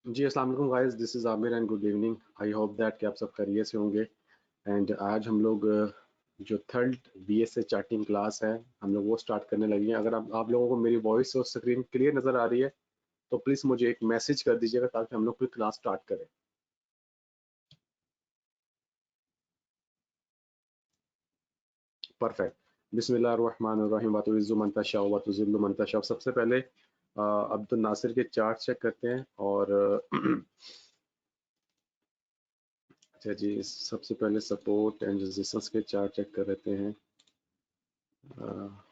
जी, अस्सलाम वालेकुम guys, this is Aamir and good evening. I hope that कि आप सब खैरियत से होंगे। एंड आज हम लोग जो थर्ड बीएसए चार्टिंग क्लास है, हम लोग वो स्टार्ट करने लगे हैं। अगर आप लोगों को मेरी वॉइस और स्क्रीन क्लियर नज़र आ रही है, तो प्लीज़ मुझे एक मैसेज कर दीजिएगा ताकि हम लोग फिर क्लास स्टार्ट करें। परफेक्ट। बिस्मिल्लाहिर्रहमानिर्रहीम व तुइज़्ज़ु मन तशाअ व तुज़िल्लु मन तशाअ। सबसे पहले अब्दुल नासिर के चार्ट चेक करते हैं और अच्छा जी, सबसे पहले सपोर्ट एंड रेजिस्टेंस के चार्ट चेक कर लेते हैं। अ,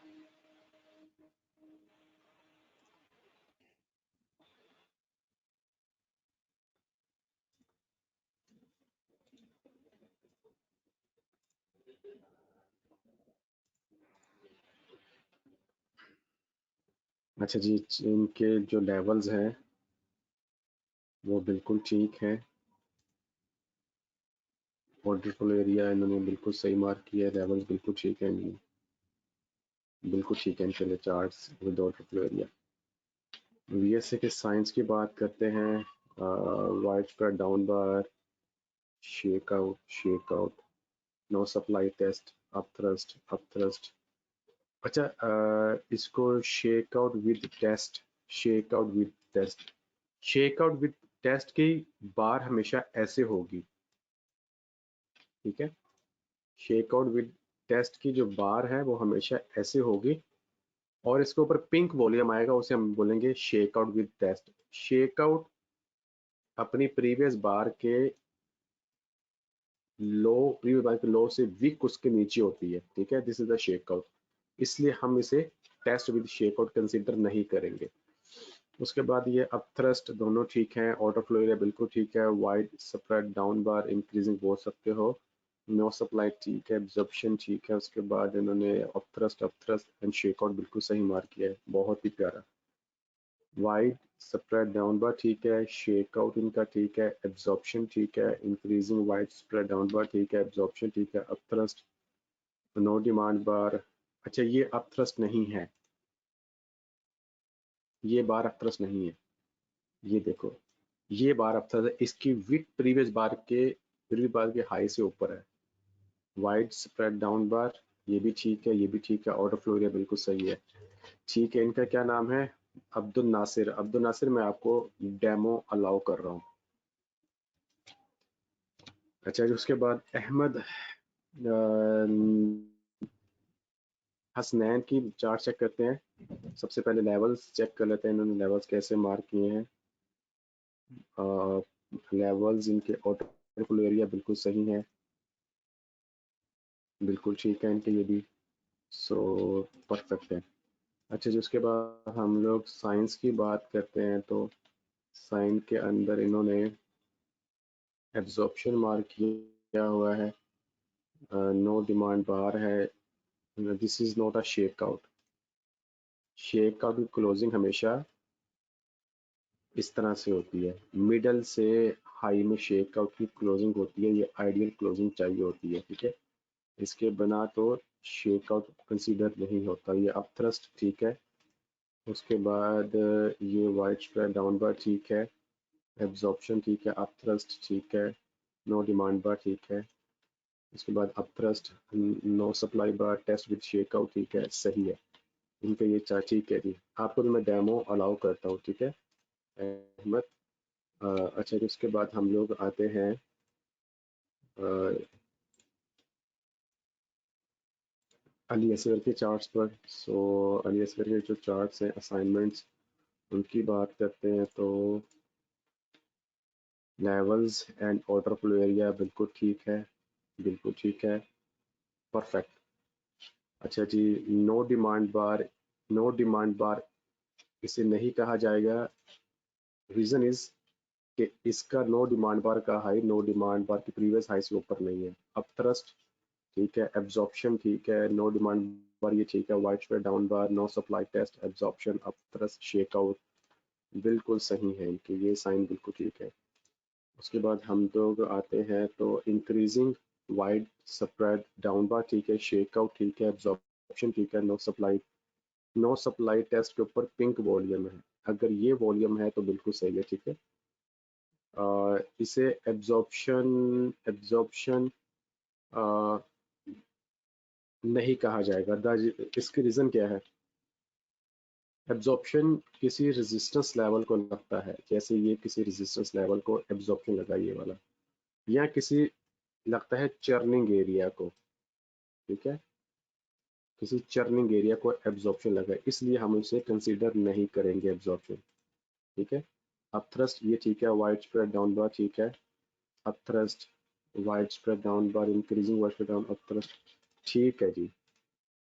अच्छा जी, इनके जो लेवल्स हैं वो बिल्कुल ठीक है। वंडरफुल एरिया इन्होंने बिल्कुल सही मार्क किया है। लेवल्स बिल्कुल ठीक है इनके, बिल्कुल ठीक है इनके लिए charts with wonderful area. VSA के साइंस की बात करते हैं। Wide spread down bar, shake out, no supply test, up thrust. अच्छा, इसको shake out with test, shake out with test, shake out with test की बार हमेशा ऐसे होगी, ठीक है। शेक आउट विद टेस्ट की जो बार है वो हमेशा ऐसे होगी और इसके ऊपर पिंक वॉल्यूम आएगा, उसे हम बोलेंगे shake out with test. Shake out अपनी प्रीवियस बार के लो से विक उसके नीचे होती है, ठीक है। This is the shake out, इसलिए हम इसे test with shake out consider नहीं करेंगे। उसके बाद ये अप थ्रस्ट दोनों ठीक हैं, ऑटो फ्लो एरिया बिल्कुल ठीक है, वाइड स्प्रेड डाउन बार इंक्रीजिंग बोल सकते हो, नो सप्लाई ठीक है, एब्जॉर्प्शन ठीक है। उसके बाद इन्होंने up thrust and shake out बिल्कुल सही मार्क किया है, बहुत ही प्यारा। वाइड स्प्रेड डाउन बार ठीक है, शेक आउट इनका ठीक है, एब्जॉर्प्शन ठीक है, increasing wide spread down bar ठीक है, एब्जॉर्प्शन ठीक है, अप थ्रस्ट नो डिमांड बार। अच्छा, ये अप थ्रस्ट नहीं है, ये बार अप थ्रस्ट नहीं है, ये देखो, ये बार अब था इसकी विक प्रीवियस बार के हाई से ऊपर है। वाइड स्प्रेड डाउन बार ये भी ठीक है, ये भी ठीक है, ऑटो फ्लो एरिया बिल्कुल सही है, ठीक है। इनका क्या नाम है? अब्दुल नासिर। अब्दुल नासिर, मैं आपको डेमो अलाउ कर रहा हूँ। अच्छा जी, उसके बाद अहमद हसनैन की चार्ट चेक करते हैं। सबसे पहले लेवल्स चेक कर लेते हैं, इन्होंने लेवल्स कैसे मार्क किए हैं। लेवल्स इनके ऑटो फ्लो एरिया बिल्कुल सही है, बिल्कुल ठीक है इनके, ये भी सो परफेक्ट है। अच्छा जी, उसके बाद हम लोग साइंस की बात करते हैं तो साइंस के अंदर इन्होंने एब्जॉर्प्शन मार्क किया हुआ है, नो डिमांड बार है, this is not a shake out. Shake out की क्लोजिंग हमेशा इस तरह से होती है, मिडल से हाई में शेक आउट की क्लोजिंग होती है, ये आइडियल क्लोजिंग चाहिए होती है, ठीक है। इसके बिना तो शेक आउट कंसीडर नहीं होता। ये अप थ्रस्ट ठीक है, उसके बाद ये वाइड स्प्रेड डाउन बार ठीक है, एब्जॉर्प्शन ठीक है, अप थ्रस्ट ठीक है, नो डिमांड बार ठीक है। उसके बाद up thrust, no supply bar, test with shake out ठीक है, सही है इनके ये चार, ठीक है जी। आपको तो मैं डेमो अलाउ करता हूँ, ठीक है अहमद। अच्छा जी, उसके बाद हम लोग आते हैं अली असगर के चार्ट्स पर। सो अली असगर के जो चार्ट्स हैं असाइनमेंट्स, उनकी बात करते हैं तो levels and order flow area बिल्कुल ठीक है, बिल्कुल ठीक है, परफेक्ट। अच्छा जी, नो डिमांड बार, नो डिमांड बार इसे नहीं कहा जाएगा। रीजन इज कि इसका नो डिमांड बार का हाई नो डिमांड बार की प्रीवियस हाई से ऊपर नहीं है। अप थ्रस्ट ठीक है, एब्जॉर्प्शन ठीक है, नो डिमांड बार ये ठीक है, wide spread down bar, no supply test, absorption, up thrust, shake out बिल्कुल सही है इनके, ये साइन बिल्कुल ठीक है। उसके बाद हम लोग आते हैं तो increasing wide spread down bar ठीक है, शेक आउट ठीक है, एब्जॉर्प्शन ठीक है, नो सप्लाई टेस्ट के ऊपर पिंक वॉल्यूम है, अगर ये वॉल्यूम है तो बिल्कुल सही है, ठीक है। इसे एब्जॉर्प्शन नहीं कहा जाएगा। इसकी रीज़न क्या है? एब्जॉर्प्शन किसी रेजिस्टेंस लेवल को लगता है, जैसे ये किसी रेजिस्टेंस लेवल को एब्जॉर्प्शन लगा ये वाला, या किसी लगता है चर्निंग एरिया को, ठीक है, किसी चर्निंग एरिया को एब्जॉर्प्शन लगा, इसलिए हम इसे कंसीडर नहीं करेंगे एब्जॉर्प्शन, ठीक है। अब थ्रस्ट ये ठीक है, वाइड स्प्रेड डाउन बार ठीक है, अब थ्रस्ट वाइड स्प्रेड डाउन बार, इंक्रीजिंग वाइड स्प्रेड डाउन, अब थ्रस्ट ठीक है जी।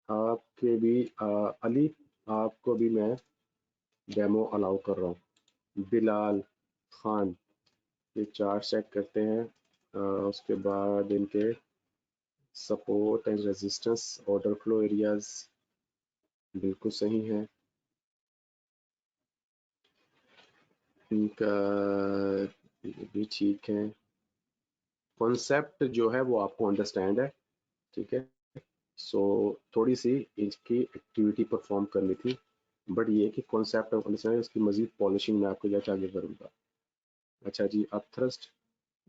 आपके भी अली, आपको भी मैं डेमो अलाउ कर रहा हूँ। बिलाल खान, ये चार्ट चेक करते हैं, उसके बाद इनके support and resistance order flow areas बिल्कुल सही है, इनका भी ठीक है, कॉन्सेप्ट जो है वो आपको अंडरस्टैंड है, ठीक है। सो थोड़ी सी इसकी एक्टिविटी परफॉर्म करनी थी, बट ये कि कॉन्सेप्ट ऑफ अंडरस्टैंड, इसकी मजीद पॉलिशिंग मैं आपको जाके आगे करूँगा। अच्छा जी, अब थ्रस्ट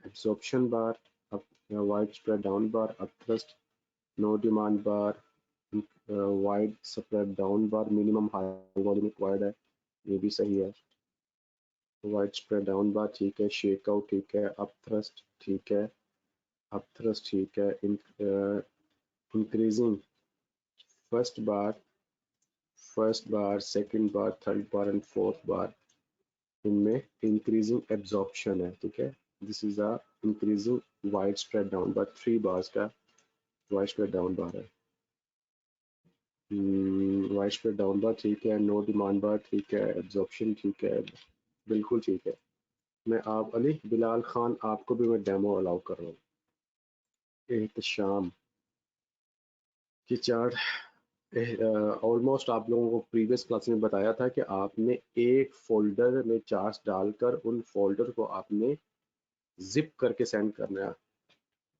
एब्जॉर्प्शन बार, अब वाइड स्प्रेड डाउन बार, अब thrust no demand bar, wide spread down बार, मिनिमम हाई वॉल्यूम रिक्वायर्ड है, ये भी सही है। वाइड स्प्रेड डाउन बार ठीक है, शेक आउट ठीक है, अप थ्रस्ट ठीक है, अप थ्रस्ट ठीक है, increasing first bar, second bar, third bar and fourth bar, इनमें इंक्रीजिंग एब्जॉर्प्शन है, ठीक है। This is a increasing wide spread down bar, 3 bars का वाइड स्प्रेड डाउन बार है। वाइड स्प्रेड डाउन बार ठीक है, नो डिमांड बार ठीक है, एब्जॉर्प्शन ठीक है, बिल्कुल ठीक है। मैं आप अली बिलाल खान, आपको भी मैं डेमो अलाउ कर रहा हूँ। एहतशाम की चार्ट, ऑलमोस्ट आप लोगों को प्रीवियस क्लास में बताया था कि आपने एक फोल्डर में चार्ट्स डालकर उन फोल्डर को आपने जिप करके सेंड करना है।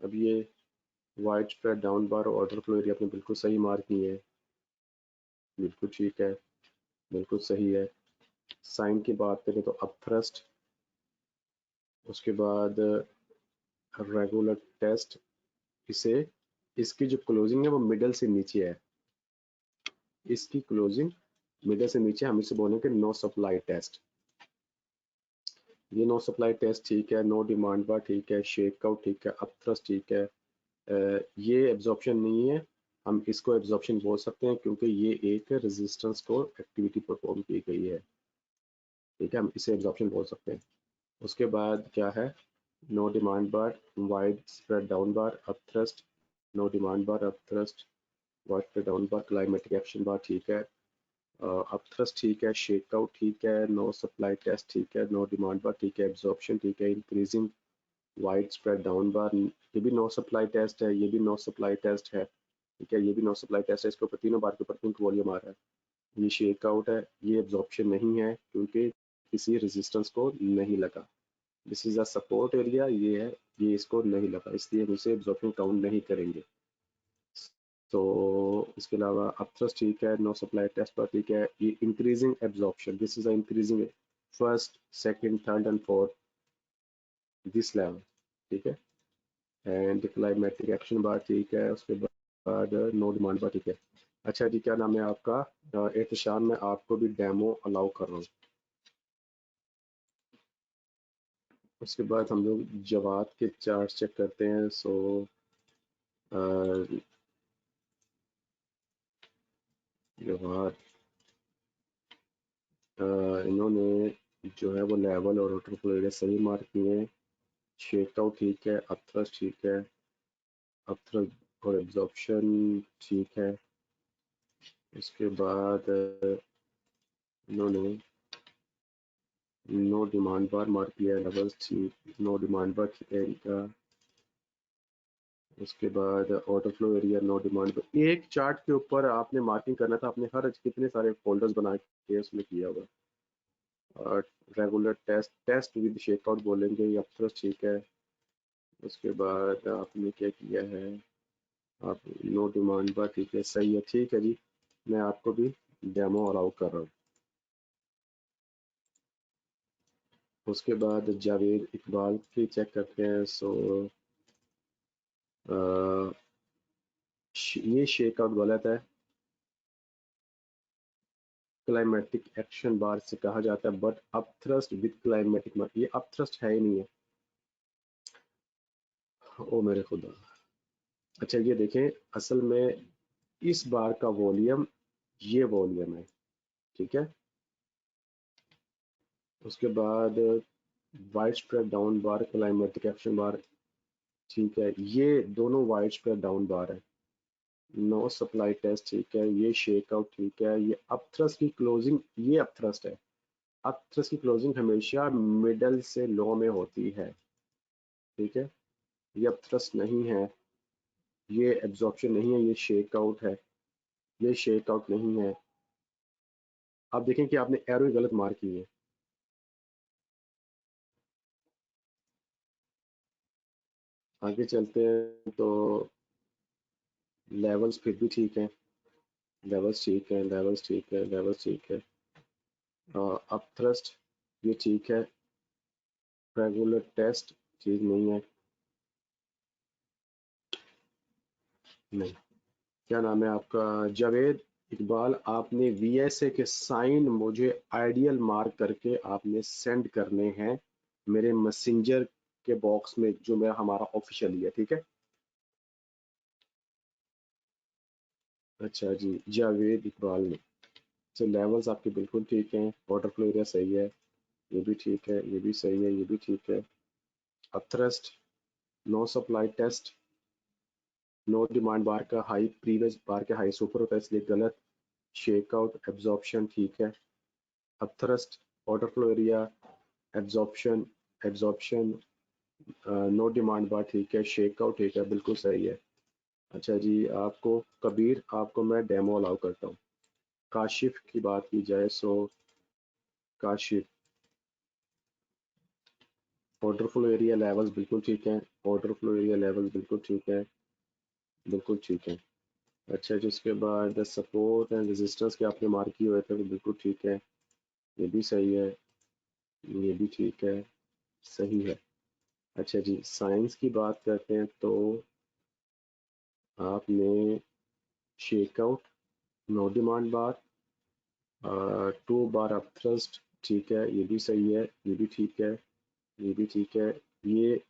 अब ये वाइड स्प्रेड डाउन बार ऑर्डर फ्लो एरिया आपने बिल्कुल सही मार्क किए हैं, बिल्कुल ठीक है, बिल्कुल सही है। साइन की बात करें तो अप थ्रस्ट, उसके बाद रेगुलर टेस्ट, इसे इसकी जो क्लोजिंग है वो मिडल से नीचे है, इसकी क्लोजिंग मिडल से नीचे, हम इसे बोलेंगे नो सप्लाई टेस्ट। ये नो सप्लाई टेस्ट ठीक है, नो डिमांड बार ठीक है, शेक आउट ठीक है, अप थ्रस्ट ठीक है। ये एब्जॉर्प्शन नहीं है, हम इसको एब्जॉर्प्शन बोल सकते हैं क्योंकि ये एक रेजिस्टेंस को एक्टिविटी परफॉर्म की गई है, ठीक है, हम इसे एब्जॉर्प्शन बोल सकते हैं। उसके बाद क्या है, no demand bar, wide spread down bar, up thrust, no demand bar, up thrust, wide spread down bar, climactic action bar ठीक है, अप थ्रस्ट ठीक है, शेक आउट ठीक है, नो सप्लाई टेस्ट ठीक है, नो डिमांड बार ठीक है, एब्जॉर्प्शन ठीक है, इंक्रीजिंग वाइड स्प्रेड डाउन बार, ये भी नो सप्लाई टेस्ट है, ये भी नो सप्लाई टेस्ट है, ठीक है, ये भी नो सप्लाई टेस्ट है, इसके ऊपर तीनों बार के ऊपर पिंक वॉल्यूम आ रहा है। ये शेक आउट है, ये एब्जॉर्प्शन नहीं है क्योंकि किसी रेजिस्टेंस को नहीं लगा, this is a support area, ये है, ये इसको नहीं लगा, इसलिए हम इसे एब्जॉर्प्शन काउंट नहीं करेंगे। तो इसके अलावा अप थ्रस्ट ठीक है, नो सप्लाई टेस्ट पर ठीक है, ये increasing absorption, this is a increasing first second third and fourth this level, ठीक है, एंड क्लाइमेटिक एक्शन बार ठीक है, उसके बाद नो डिमांड बार ठीक है। अच्छा जी, क्या नाम है आपका? एहतशाम, मैं आपको भी डेमो अलाउ कर रहा हूँ। उसके बाद हम लोग जवाब के चार्ट चेक करते हैं। सो जवाब इन्होंने जो है वो लेवल और रोटर फ्लो एरिया सही मार्क किए हैं, शेक आउट ठीक है, अपथ्रस्ट ठीक है, अपथ्रस्ट और एब्जॉर्प्शन ठीक है। उसके बाद इन्होंने नो डिमांड बार मार्क किया है, लेवल्स ठीक, नो डिमांड बार ठीक है इनका। उसके बाद order flow area, no demand bar, एक चार्ट के ऊपर आपने मार्किंग करना था, आपने हर कितने सारे फोल्डर्स बना के उसमें किया हुआ। और रेगुलर टेस्ट विद शेकआउट बोलेंगे, या अपथ्रस्ट ठीक है। उसके बाद आपने क्या किया है, आप नो डिमांड बार ठीक है, सही है, ठीक है जी, मैं आपको भी डेमो अलाउ कर रहा हूँ। उसके बाद जावेद इकबाल की चेक करते हैं। सो ये शेकआउट गलत है, क्लाइमेटिक एक्शन बार से कहा जाता है, but upthrust with climatic mark, ये अपथ्रस्ट है ही नहीं है। ओ मेरे खुदा। अच्छा ये देखें, असल में इस बार का वॉल्यूम ये वॉल्यूम है, ठीक है। उसके बाद wide spread down bar, climactic action bar, ठीक है, ये दोनों वाइड स्प्रेड डाउन बार है। नो सप्लाई टेस्ट, ठीक है, ये शेकआउट, ठीक है, ये अपथ्रस्ट की क्लोजिंग, ये अपथ्रस्ट है। अपथ्रस्ट की क्लोजिंग हमेशा मिडल से लो में होती है, ठीक है, ये अपथ्रस्ट नहीं है, ये एब्जॉर्प्शन नहीं है, ये शेकआउट है, ये शेकआउट नहीं है। आप देखें कि आपने एरो गलत मार्क की है। आगे चलते हैं तो लेवल्स फिर भी ठीक है, लेवल्स ठीक है, लेवल्स ठीक है, लेवल्स ठीक है। अपथ्रस्ट ये ठीक है, रेगुलर टेस्ट ठीक नहीं है, नहीं। क्या नाम है आपका? जावेद इकबाल, आपने वीएसए के साइन मुझे आइडियल मार्क करके आपने सेंड करने हैं मेरे मैसेंजर के बॉक्स में, जो मेरा हमारा ऑफिशियल है, ठीक है। अच्छा जी, जावेद इकबाल ने, तो लेवल्स आपके बिल्कुल ठीक हैं, वाटर फ्लो एरिया सही है, ये भी ठीक है, ये भी सही है, ये भी ठीक है। Upthrust, no supply test, no demand bar का हाई प्रीवियस बार के हाई से ऊपर होता है, इसलिए गलत। शेकआउट एब्जॉर्प्शन ठीक है। Upthrust, water flow area, absorption, absorption, no demand bar ठीक है, शेकआउट ठीक है, बिल्कुल सही है। अच्छा जी, आपको कबीर, आपको मैं डेमो अलाउ करता हूँ। काशिफ की बात की जाए, so Kashif, water flow area levels बिल्कुल ठीक है, वाटर फ्लो एरिया लेवल्स बिल्कुल ठीक है, बिल्कुल ठीक है। अच्छा जी, उसके बाद सपोर्ट एंड रेजिस्टेंस के आपने मार्क किए हुए थे, वो बिल्कुल ठीक है, ये भी सही है, ये भी ठीक है, सही है। अच्छा जी, साइंस की बात करते हैं तो आपने शेकआउट, नो डिमांड बार, 2 बार अपथ्रस्ट, ठीक है, ये भी सही है, ये भी ठीक है, ये भी ठीक है, ये,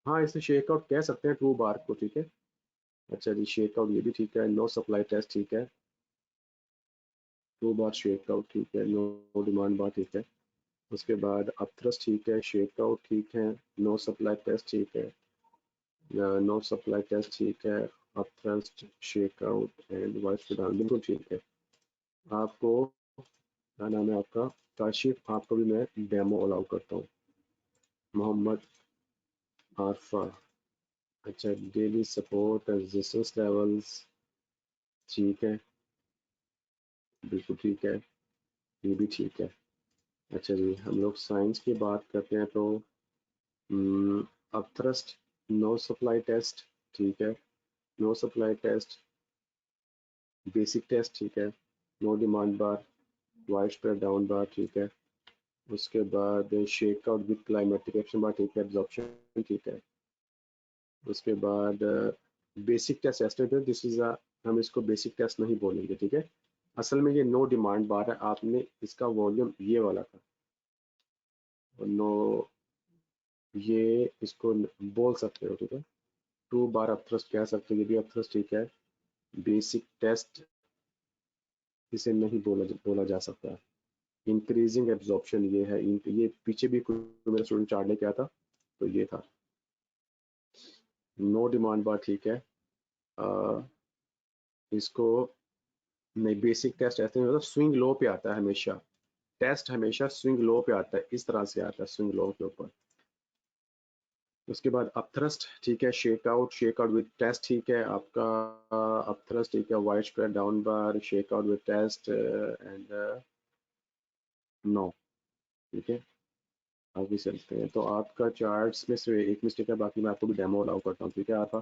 हाँ इसे शेकआउट कह सकते हैं 2 बार को, ठीक है। अच्छा जी, शेकआउट ये भी ठीक है, नो सप्लाई टेस्ट ठीक है, 2 बार शेकआउट ठीक है, नो डिमांड बार ठीक है। उसके बाद अपथ्रस्ट ठीक है, शेकआउट ठीक है, नो सप्लाई टेस्ट ठीक है, नो सप्लाई टेस्ट ठीक है, upthrust, shakeout and vice down बिल्कुल ठीक है। आपको क्या नाम है आपका? काशिफ, आपको भी मैं डेमो अलाउ करता हूँ। मोहम्मद आरफा, अच्छा, डेली सपोर्ट रेजिस्टेंस लेवल्स ठीक है, बिल्कुल ठीक है, ये भी ठीक है। अच्छा जी, हम लोग साइंस की बात करते हैं तो अपथ्रस्ट, नो सप्लाई टेस्ट ठीक है, no supply test, basic test ठीक है, no demand bar, wide spread down bar ठीक है। उसके बाद shakeout with climactic action bar ठीक है, एब्जॉर्प्शन ठीक है। उसके बाद basic test estimate, this is a, हम इसको बेसिक टेस्ट नहीं बोलेंगे, ठीक है। असल में ये नो डिमांड बार है, आपने इसका वॉल्यूम ये वाला था, नो, ये इसको बोल सकते हो, ठीक है। 2 बार अपथ्रस्ट कह सकते हो, ये भी अपथ्रस्ट ठीक है। बेसिक टेस्ट इसे नहीं बोला जा सकता। इंक्रीजिंग एब्जॉर्प्शन ये है, ये पीछे भी कोई मेरा स्टूडेंट चार्ट लेके आया था, तो ये था। नो डिमांड बार ठीक है, अ, इसको नहीं, बेसिक टेस्ट ऐसे नहीं होता, स्विंग लो पे आता है हमेशा, टेस्ट हमेशा स्विंग लो पे आता है, इस तरह से आता है स्विंग लो के ऊपर। उसके बाद अपथ्रस्ट ठीक है, शेकआउट, शेकआउट विद टेस्ट ठीक है आपका, अपथ्रस्ट ठीक है, wide spread down bar, shakeout with test and no, ठीक है। आगे चलते हैं तो आपका चार्ट्स में से एक मिस्टेक है, बाकी मैं आपको भी डेमो अलाउ करता हूँ, ठीक है आपका।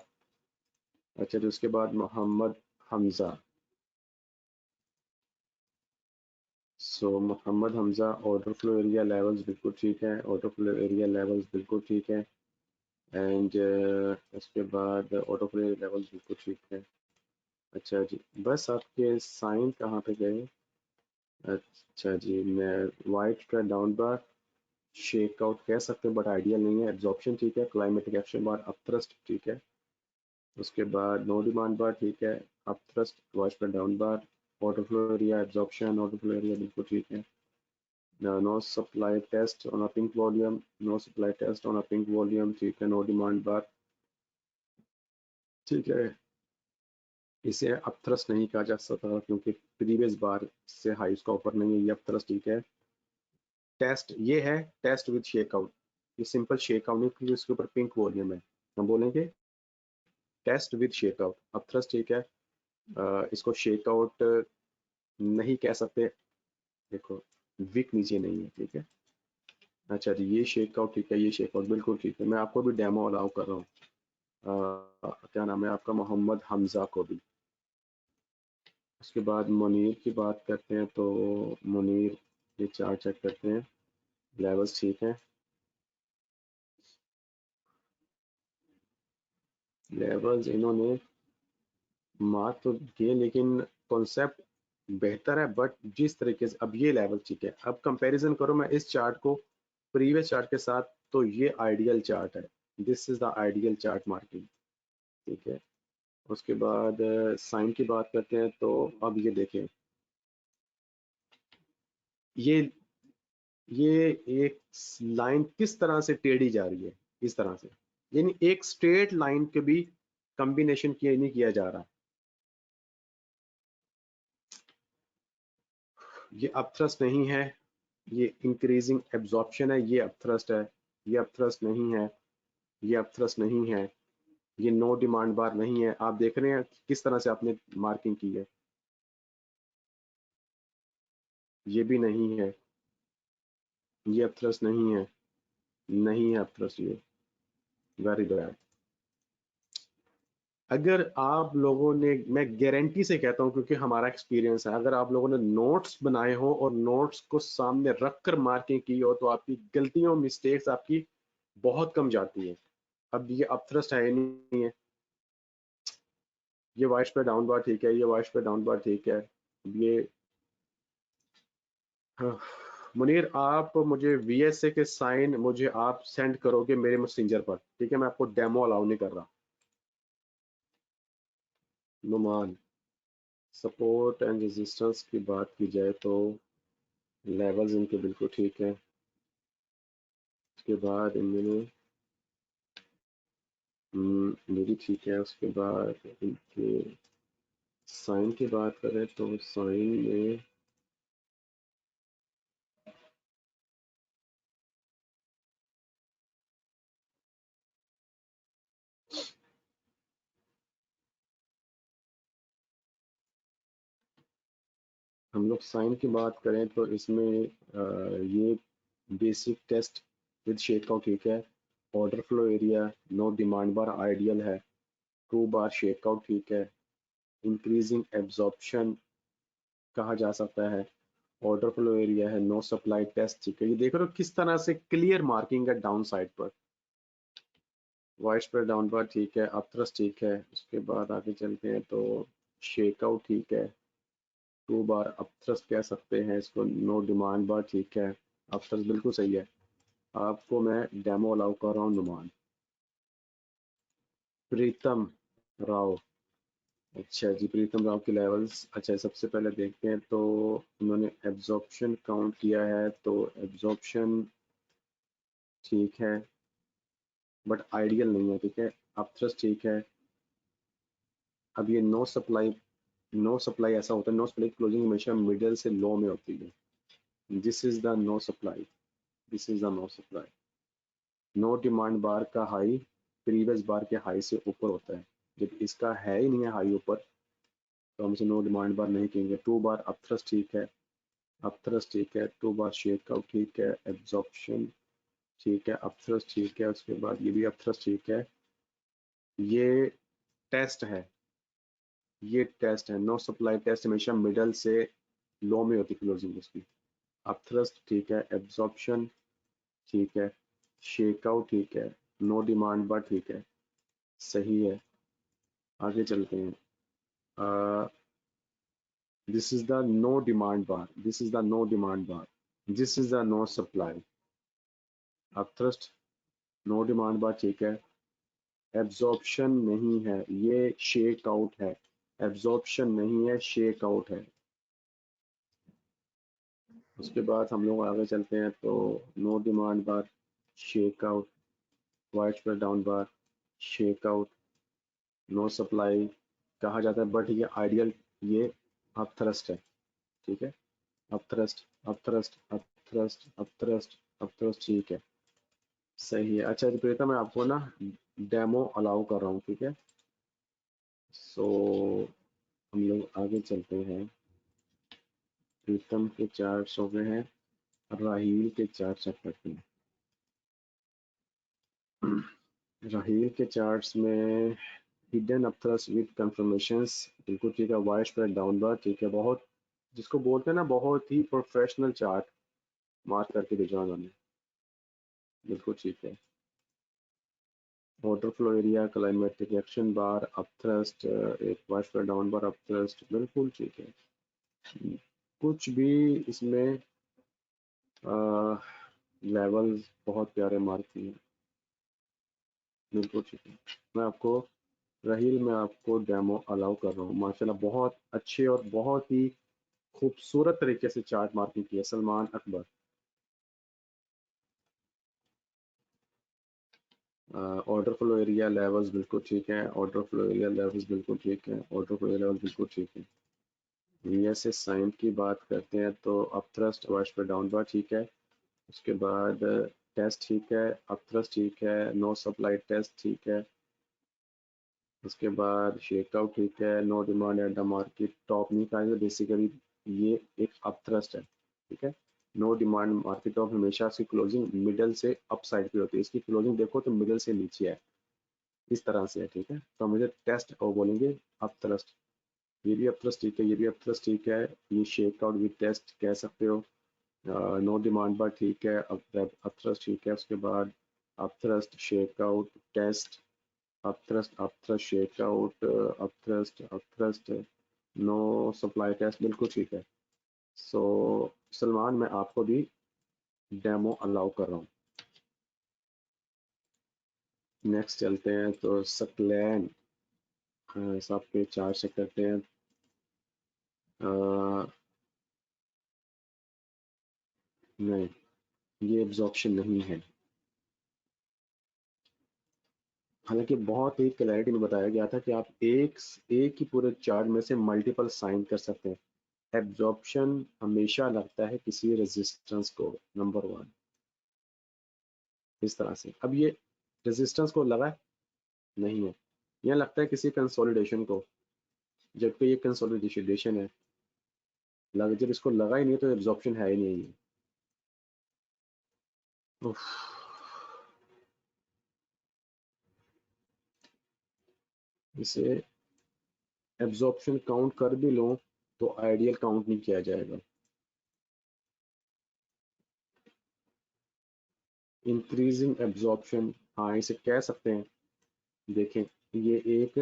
अच्छा तो उसके बाद Mohammad Hamza, so Mohammad Hamza order flow area levels बिल्कुल ठीक है, ऑर्डर फ्लो एरिया लेवल्स बिल्कुल ठीक है। एंड उसके बाद ऑर्डर फ्लो एरिया लेवल्स बिल्कुल ठीक है। अच्छा जी, बस आपके साइन कहाँ पे गए? अच्छा जी, मैं वाइट का डाउन बार शेक आउट कह सकते हैं बट आइडियल नहीं है। एब्जॉर्प्शन ठीक है, क्लाइमेटिक एक्शन बार अपथ्रस्ट ठीक है। उसके बाद नो डिमांड बार ठीक है, अपथ्रस्ट वाइट का down bar, water flow area absorption, water flow area बिल्कुल ठीक है। No supply test on a pink volume, no supply test on a pink volume ठीक है। नो डिमांड बार ठीक है। इसे अपथ्रस्ट नहीं कहा जा सकता क्योंकि प्रीवियस बार से हाई उसका ऊपर नहीं है, ये अपथ्रस्ट ठीक है। टेस्ट ये है, टेस्ट विद शेकआउट, ये सिंपल शेकआउट नहीं क्योंकि इसके ऊपर पिंक वॉल्यूम है। हम बोलेंगे टेस्ट विद शेकआउट, अपथ्रस्ट ठीक है। इसको शेकआउट नहीं कह सकते, देखो विक नीचे नहीं है ठीक है। अच्छा जी, ये शेकआउट ठीक है, ये शेकआउट बिल्कुल ठीक है। मैं आपको भी डेमो अलाउ कर रहा हूँ। क्या नाम है आपका? मोहम्मद हमजा को भी। उसके बाद मुनीर की बात करते हैं तो मुनीर, ये चार्ट चेक करते हैं, लेवल्स ठीक है, लेवल्स इन्होंने मार्क तो किए लेकिन कॉन्सेप्ट बेहतर है। बट जिस तरीके से अब ये लेवल ठीक है, अब कंपैरिजन करो मैं इस चार्ट को प्रीवियस चार्ट के साथ, तो ये आइडियल चार्ट है, this is the ideal chart marking ठीक है। उसके बाद साइन की बात करते हैं तो अब ये देखें, ये ये एक लाइन किस तरह से टेढ़ी जा रही है, इस तरह से, यानी एक स्ट्रेट लाइन के भी कॉम्बिनेशन किया नहीं किया जा रहा। ये अपथ्रस्ट नहीं है, ये इंक्रीजिंग एब्जॉर्प्शन है, ये अपथ्रस्ट है, ये अपथ्रस्ट नहीं है, ये अपथ्रस्ट नहीं है, ये नो डिमांड बार नहीं है। आप देख रहे हैं किस तरह से आपने मार्किंग की है, ये भी नहीं है, ये अपथ्रस्ट नहीं है, नहीं है अपथ्रस्ट, ये वेरी बैड। अगर आप लोगों ने, मैं गारंटी से कहता हूं क्योंकि हमारा एक्सपीरियंस है, अगर आप लोगों ने नोट्स बनाए हो और नोट्स को सामने रख कर मार्किंग की हो तो आपकी गलतियों मिस्टेक्स आपकी बहुत कम जाती है। अब ये अपथ्रस्ट है नहीं है, ये वाइट पे डाउन बार ठीक है, ये वाइट पे डाउन बार ठीक है। ये हाँ, मुनीर आप मुझे VSA के साइन मुझे आप सेंड करोगे मेरे मैसेंजर पर ठीक है, मैं आपको डेमो अलाउ नहीं कर रहा। नुमान, सपोर्ट एंड रेजिस्टेंस की बात की जाए तो लेवल्स इनके बिल्कुल ठीक है। उसके बाद इनमें मेरी ठीक है। उसके बाद इनके साइन की बात करें तो साइन में हम लोग साइन की बात करें तो इसमें ये बेसिक टेस्ट विद शेकआउट ठीक है, order flow area no demand bar ideal है, 2 बार शेकआउट ठीक है, इंक्रीजिंग एब्जॉर्प्शन कहा जा सकता है, ऑर्डर फ्लो एरिया है, नो सप्लाई टेस्ट ठीक है। ये देख रहे हो किस तरह से क्लियर मार्किंग है डाउन साइड पर, वाइट स्प्रेड डाउन बार ठीक है, अपथ्रस्ट ठीक है। उसके बाद आगे चलते हैं तो शेकआउट ठीक है, 2 बार अपथ्रस्ट कह सकते हैं इसको, नो डिमांड बार ठीक है, अपथ्रस्ट बिल्कुल सही है। आपको मैं डेमो अलाउ कर रहा हूँ। नुमान, प्रीतम राव, अच्छा जी, प्रीतम राव के लेवल्स, अच्छा सबसे पहले देखते हैं तो उन्होंने एब्जॉर्प्शन काउंट किया है तो एब्जॉर्प्शन ठीक है बट आइडियल नहीं है ठीक है। अपथ्रस्ट ठीक है। अब ये नो सप्लाई, नो सप्लाई ऐसा होता है, नो सप्लाई क्लोजिंग हमेशा मिडल से लो में होती है, this is the no supply, this is the no supply. No demand bar का हाई प्रीवियस बार के हाई से ऊपर होता है, जब इसका है ही नहीं है हाई ऊपर तो हम इसे नो डिमांड बार नहीं कहेंगे। 2 बार अपथ्रस्ट ठीक है, अपथ्रस्ट ठीक है, 2 बार शेकआउट ठीक है, एब्जॉर्प्शन ठीक है, अपथ्रस्ट ठीक है। उसके बाद ये भी अपथ्रस्ट ठीक है। ये टेस्ट है, ये टेस्ट है, नो सप्लाई टेस्ट हमेशा मिडल से लो में होती क्लोजिंग उसकी। अपथ्रस्ट ठीक है, एब्जॉर्प्शन ठीक है, शेकआउट ठीक है, नो डिमांड बार ठीक है, सही है। आगे चलते हैं। This is the no demand bar, this is the no demand bar, this is the no supply. Upthrust no demand bar ठीक है, एब्जॉर्प्शन नहीं है, ये शेक आउट है, एब्जॉर्प्शन नहीं है, शेक आउट है। उसके बाद हम लोग आगे चलते हैं तो no demand bar, shake out, wide spread down bar, shake out, no supply कहा जाता है, बट ये आइडियल, ये अपथ्रस्ट है, ठीक है। Upthrust upthrust upthrust upthrust upthrust ठीक है, सही है। अच्छा तो प्रीतम मैं आपको ना डेमो अलाउ कर रहा हूँ, ठीक है। सो हम लोग आगे चलते हैं। प्रीतम के चार्ट्स हो गए हैं, राहील के चार्ट चेक करते हैं। राहील के चार्ट्स में हिडन अपथ्रस्ट विद कंफर्मेशंस बिल्कुल ठीक है, वाइड स्प्रेड डाउन बार ठीक है, बहुत जिसको बोलते हैं ना बहुत ही प्रोफेशनल चार्ट मार्क करके भेजा उन्होंने, बिल्कुल ठीक है। Water flow area, climactic action bar, upthrust, एक wide spread down bar, upthrust बिल्कुल ठीक है। कुछ भी इसमें लेवल बहुत प्यारे मार्क किए हैं, बिल्कुल ठीक है। मैं आपको राहील में आपको डेमो अलाउ कर रहा हूँ। माशाल्लाह बहुत अच्छे और बहुत ही खूबसूरत तरीके से चार्ट मार्किंग की है Salman Akbar. Order flow area levels बिल्कुल ठीक है, ऑर्डर फ्लो एरिया लेवल्स बिल्कुल ठीक है, ऑर्डर फ्लो एरिया लेवल्स बिल्कुल ठीक है। वीएसएस साइन की बात करते हैं तो अप थ्रस्ट वाश पे डाउन बार ठीक है, उसके बाद टेस्ट ठीक है, अप थ्रस्ट ठीक है, नो सप्लाई टेस्ट ठीक है, उसके बाद शेकआउट ठीक है, no demand at the market top नहीं कहा, बेसिकली ये एक अप थ्रस्ट है, ठीक है। नो डिमांड मार्केट टॉप हमेशा इसकी क्लोजिंग मिडल से अप साइड की होती है, इसकी क्लोजिंग देखो तो मिडल से नीचे है, इस तरह से है, ठीक है। तो मुझे टेस्ट और बोलेंगे अप थ्रस्ट, ये भी अप थ्रस्ट ठीक है, ये भी अप थ्रस्ट ठीक है, ये शेकआउट विद टेस्ट कह सकते हो। नो डिमांड बार ठीक है, अप थ्रस्ट ठीक है, उसके बाद up thrust shakeout test, up thrust shakeout, up thrust no supply test बिल्कुल ठीक है। सो सलमान मैं आपको भी डेमो अलाउ कर रहा हूँ। नेक्स्ट चलते हैं तो सकलैन साहब के चार्ट चेक करते हैं। नहीं, ये एब्जॉर्प्शन नहीं है, हालांकि बहुत ही क्लैरिटी में बताया गया था कि आप एक ही पूरे चार्ट में से मल्टीपल साइन कर सकते हैं। एब्जॉर्प्शन हमेशा लगता है किसी रेजिस्टेंस को, नंबर वन, इस तरह से। अब ये रेजिस्टेंस को लगा है? नहीं है, यह लगता है किसी कंसोलिडेशन को, जबकि ये कंसोलिडेशन है। जब इसको लगा ही नहीं तो एब्जॉर्प्शन है ही नहीं है। उफ, इसे एब्जॉर्प्शन काउंट कर भी लो तो आइडियल काउंट नहीं किया जाएगा। इंक्रीजिंग एब्जॉर्प्शन, हाँ इसे कह सकते हैं। देखें, ये एक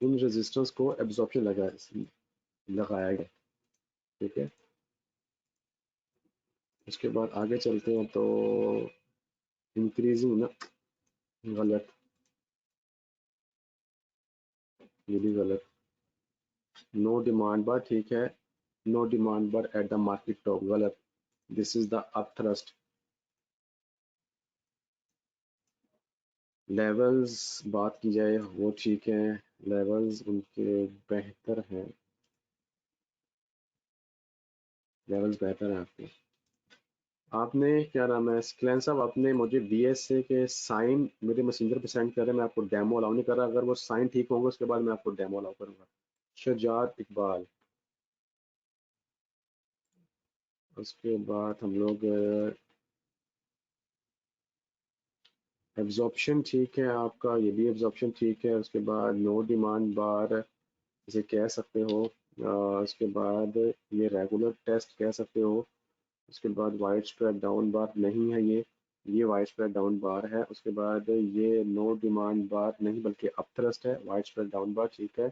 इन रेजिस्टेंस को एब्जॉर्प्शन लगाया गया, ठीक है। उसके बाद आगे चलते हैं तो इंक्रीजिंग ना, गलत, ये भी गलत। नो डिमांड बार ठीक है, no demand bar at the market top गलत, this is the up thrust. Levels बात की जाए वो ठीक है, लेवल्स उनके बेहतर हैं, लेवल्स बेहतर हैं आपके। आपने क्या नाम है स्क्लैन साहब, आपने मुझे बीएसए के साइन मेरे मैसेंजर पे सेंड कर रहे हैं, मैं आपको डेमो अलाउ नहीं कर रहा, अगर वो साइन ठीक होंगे उसके बाद मैं आपको डेमो अलाउ करूंगा। शजात इकबाल, उसके बाद हम लोग एब्जॉर्प्शन ठीक है आपका, ये भी एब्जॉर्प्शन ठीक है, उसके बाद नो डिमांड बार इसे कह सकते हो, उसके बाद ये रेगुलर टेस्ट कह सकते हो, उसके बाद वाइड स्प्रेड डाउन बार नहीं है, ये वाइड स्प्रेड डाउन बार है। उसके बाद ये नो डिमांड बार नहीं बल्कि अप थ्रस्ट है, वाइड स्प्रेड डाउन बार ठीक है।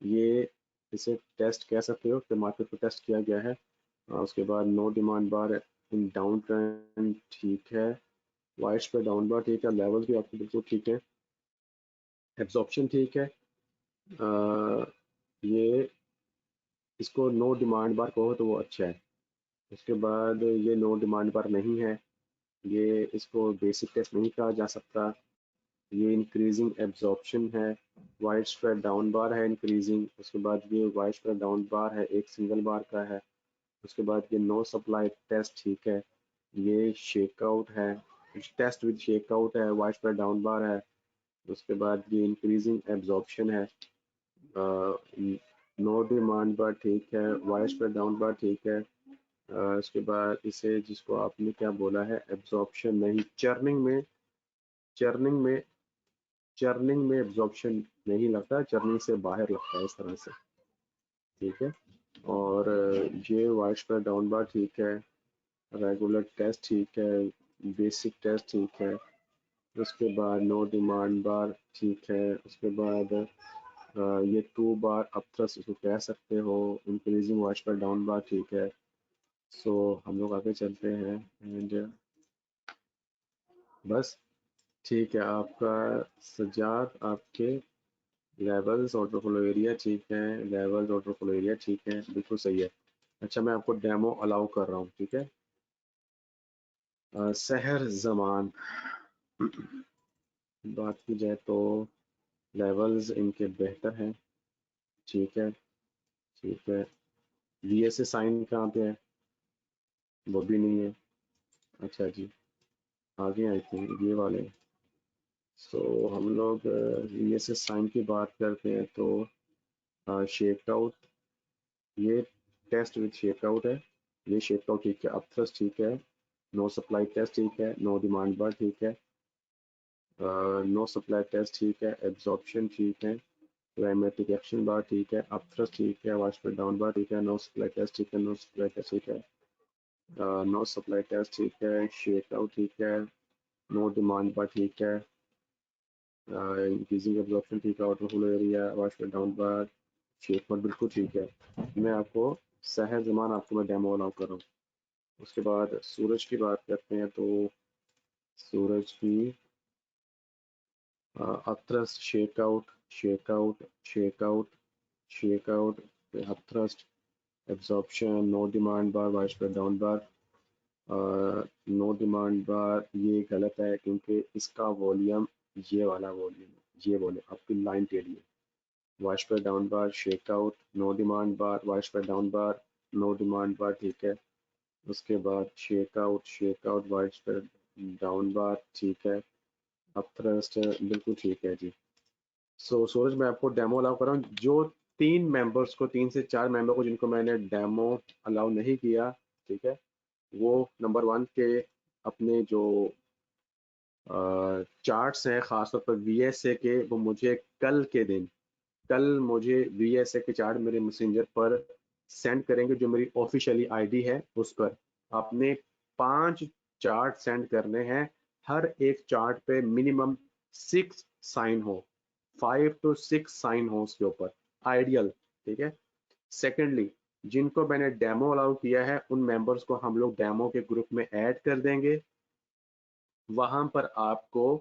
ये इसे टेस्ट कह सकते हो कि मार्केट को टेस्ट किया गया है। उसके बाद नो डिमांड बार इन डाउन ट्रेंड ठीक है, वाइड स्प्रेड डाउन बार ठीक है, लेवल भी आपके बिल्कुल ठीक है, एब्जॉर्प्शन ठीक है। ये इसको नो डिमांड बार कहो तो वो अच्छा है। उसके बाद ये नो डिमांड बार नहीं है, ये इसको बेसिक टेस्ट नहीं कहा जा सकता। ये इंक्रीजिंग एब्जॉर्प्शन है, वाइड स्प्रेड डाउन बार है इंक्रीजिंग। उसके बाद ये वाइड स्प्रेड डाउन बार है, एक सिंगल बार का है। उसके बाद ये नो सप्लाई टेस्ट ठीक है, ये शेकआउट है, टेस्ट विद शेकआउट है, वाइड स्प्रेड डाउन बार है। उसके बाद ये इंक्रीजिंग एब्जॉर्प्शन है, नो डिमांड बार ठीक है, वाइड स्प्रेड डाउन बार ठीक है। उसके बाद इसे जिसको आपने क्या बोला है एब्जॉर्प्शन नहीं, चर्निंग में चर्निंग में एब्जॉर्प्शन नहीं लगता, चर्निंग से बाहर लगता है इस तरह से, ठीक है। और ये वाइड स्प्रेड डाउन बार ठीक है, रेगुलर टेस्ट ठीक है, बेसिक टेस्ट ठीक है। उसके बाद नो डिमांड बार ठीक है। उसके बाद ये टू बार अप थ्रस्ट इसको कह सकते हो, increasing wide spread down bar ठीक है। सो हम लोग आगे चलते हैं एंड बस ठीक है। आपका सजाद आपके लेवल्स ऑर्डर फ्लो एरिया ठीक है, लेवल्स ऑर्डर फ्लो एरिया ठीक है, बिल्कुल सही है। अच्छा मैं आपको डेमो अलाउ कर रहा हूँ, ठीक है। सहर जमान बात की जाए तो लेवल्स इनके बेहतर हैं, ठीक है ठीक है। VSA साइन कहाँ पे है, वो भी नहीं है। अच्छा जी, आगे आई थी ये वाले। सो हम लोग VSA साइन की बात करते हैं तो शेक आउट, ये टेस्ट विद शेक आउट है, ये शेक आउट ठीक है, अप थ्रस्ट ठीक है, नो सप्लाई टेस्ट ठीक है, नो डिमांड बार ठीक है, नो सप्लाई टेस्ट ठीक है, एब्जॉर्प्शन ठीक है, क्लाइमेटिक एक्शन बार ठीक है, अप थ्रस्ट ठीक है, वाइड स्प्रेड डाउन बार ठीक है, नो सप्लाई टेस्ट ठीक है, नो सप्लाई टेस्ट ठीक है, नो सप्लाई टेस्ट ठीक है, शेक आउट ठीक है, नो डिमांड बार ठीक है, इंक्रीजिंग एब्जॉर्प्शन ठीक है, outer flow area, wide spread down bar, shake out बिल्कुल ठीक है। मैं आपको सहर जमान आपको मैं डेमो अलाउ कर रहा हूँ। उसके बाद सूरज की बात करते हैं तो सूरज की upthrust shakeout shakeout shakeout shakeout upthrust absorption, no demand bar, wide spread down bar, no demand bar ये गलत है क्योंकि इसका वॉल्यूम ये वाला वॉल्यूम है, ये वॉल्यूम आपकी लाइन टेढ़ी है। Wide spread down bar shakeout, no demand bar, wide spread down bar, no demand bar ठीक है। उसके बाद shakeout wide spread down bar ठीक है, अप थ्रस्ट बिल्कुल ठीक है जी। सो सूरज मैं आपको डेमो अलाउ कर रहा हूँ। जो 3 मेंबर्स को, 3 से 4 मेंबर को जिनको मैंने डेमो अलाउ नहीं किया, ठीक है, वो नंबर 1 के अपने जो चार्ट्स हैं खासतौर पर VSA के, वो मुझे कल मुझे VSA के चार्ट मेरे मैसेंजर पर सेंड करेंगे, जो मेरी ऑफिशियली ID है उस पर आपने 5 चार्ट सेंड करने हैं। हर एक चार्ट पे मिनिमम 6 साइन हो, 5 to 6 साइन हो उसके ऊपर, आइडियल, ठीक है। सेकेंडली, जिनको मैंने डेमो अलाउ किया है उन मेंबर्स को हम लोग डेमो के ग्रुप में ऐड कर देंगे, वहां पर आपको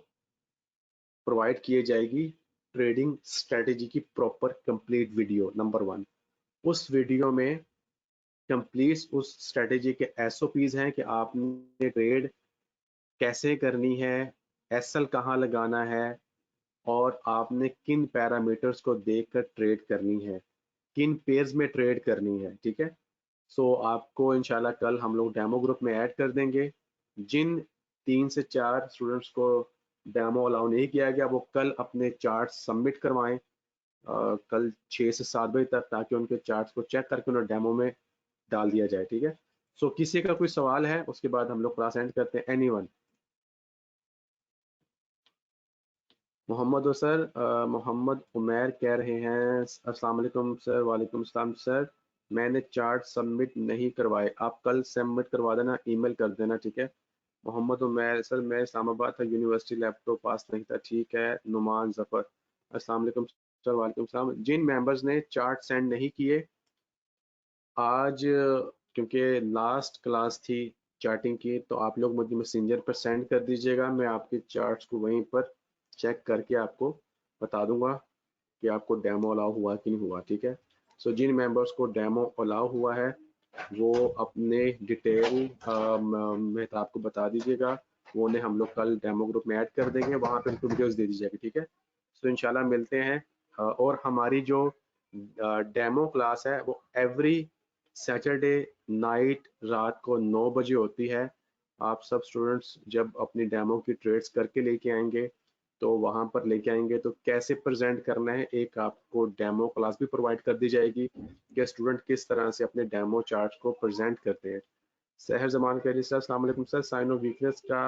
प्रोवाइड किए जाएगी ट्रेडिंग स्ट्रेटेजी की प्रॉपर कंप्लीट वीडियो नंबर 1। उस वीडियो में कंप्लीट उस स्ट्रेटेजी के SOPs हैं कि आपने ट्रेड कैसे करनी है, SL कहाँ लगाना है, और आपने किन पैरामीटर्स को देखकर ट्रेड करनी है, किन पेयर्स में ट्रेड करनी है, ठीक है। सो आपको इंशाल्लाह कल हम लोग डेमो ग्रुप में ऐड कर देंगे। जिन 3 से 4 स्टूडेंट्स को डेमो अलाउ नहीं किया गया वो कल अपने चार्ट सबमिट करवाएं, कल 6 से 7 बजे तक, ताकि उनके चार्ट्स को चेक करके उन्हें डेमो में डाल दिया जाए, ठीक है। सो किसी का कोई सवाल है उसके बाद हम लोग क्लास एंड करते हैं। एनीवन? मोहम्मद हो सर, मोहम्मद उमैर कह रहे हैं अस्सलाम वालेकुम सर। वालेकुम सलाम सर, मैंने चार्ट सबमिट नहीं करवाए, आप कल सबमिट करवा देना, ईमेल कर देना, ठीक है। मोहम्मद उमैर, सर मैं इस्लामाबाद था, यूनिवर्सिटी लैपटॉप पास नहीं था, ठीक है। नुमान जफर, अस्सलाम वालेकुम सर। वालेकुम सलाम। जिन मेंबर्स ने चार्ट सेंड नहीं किए आज, क्योंकि लास्ट क्लास थी चार्टिंग की, तो आप लोग मुझे मैसेंजर पर सेंड कर दीजिएगा, मैं आपके चार्ट्स को वहीं पर चेक करके आपको बता दूंगा कि आपको डेमो अलाउ हुआ कि नहीं हुआ, ठीक है। सो जिन मेंबर्स को डेमो अलाउ हुआ है वो अपने डिटेल मेहताब को बता दीजिएगा, वो उन्हें हम लोग कल डेमो ग्रुप में ऐड कर देंगे, वहाँ पे उनको वीडियोस दे दीजिएगा, ठीक है। सो इंशाल्लाह मिलते हैं। और हमारी जो डेमो क्लास है वो एवरी सैटरडे नाइट रात को 9 बजे होती है। आप सब स्टूडेंट्स जब अपनी डेमो की ट्रेड्स करके लेके आएंगे तो वहाँ पर लेके आएंगे तो कैसे प्रेजेंट करना है, एक आपको डेमो क्लास भी प्रोवाइड कर दी जाएगी कि स्टूडेंट किस तरह से अपने डेमो चार्ट को प्रेजेंट करते हैं। सहर जमान कह रही सर अस्सलाम वालेकुम सर, साइन ऑफ वीकनेस का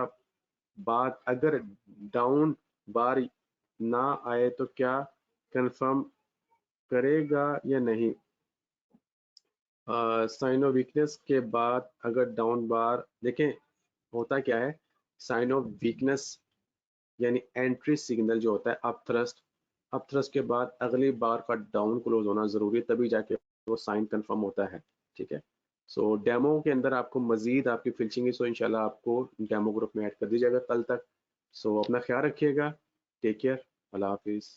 बाद अगर डाउन बार ना आए तो क्या कंफर्म करेगा या नहीं? साइन ऑफ वीकनेस के बाद अगर डाउन बार, देखें होता क्या है, साइन ऑफ वीकनेस यानी एंट्री सिग्नल जो होता है अप थ्रस्ट के बाद अगली बार का डाउन क्लोज होना जरूरी है, तभी जाके वो साइन कंफर्म होता है, ठीक है। सो डेमो के अंदर आपको मजीद आपकी फिनिशिंग, सो इंशाल्लाह आपको डेमो ग्रुप में ऐड कर दी जाएगा कल तक। सो अपना ख्याल रखिएगा, टेक केयर, अल्लाह हाफिज़।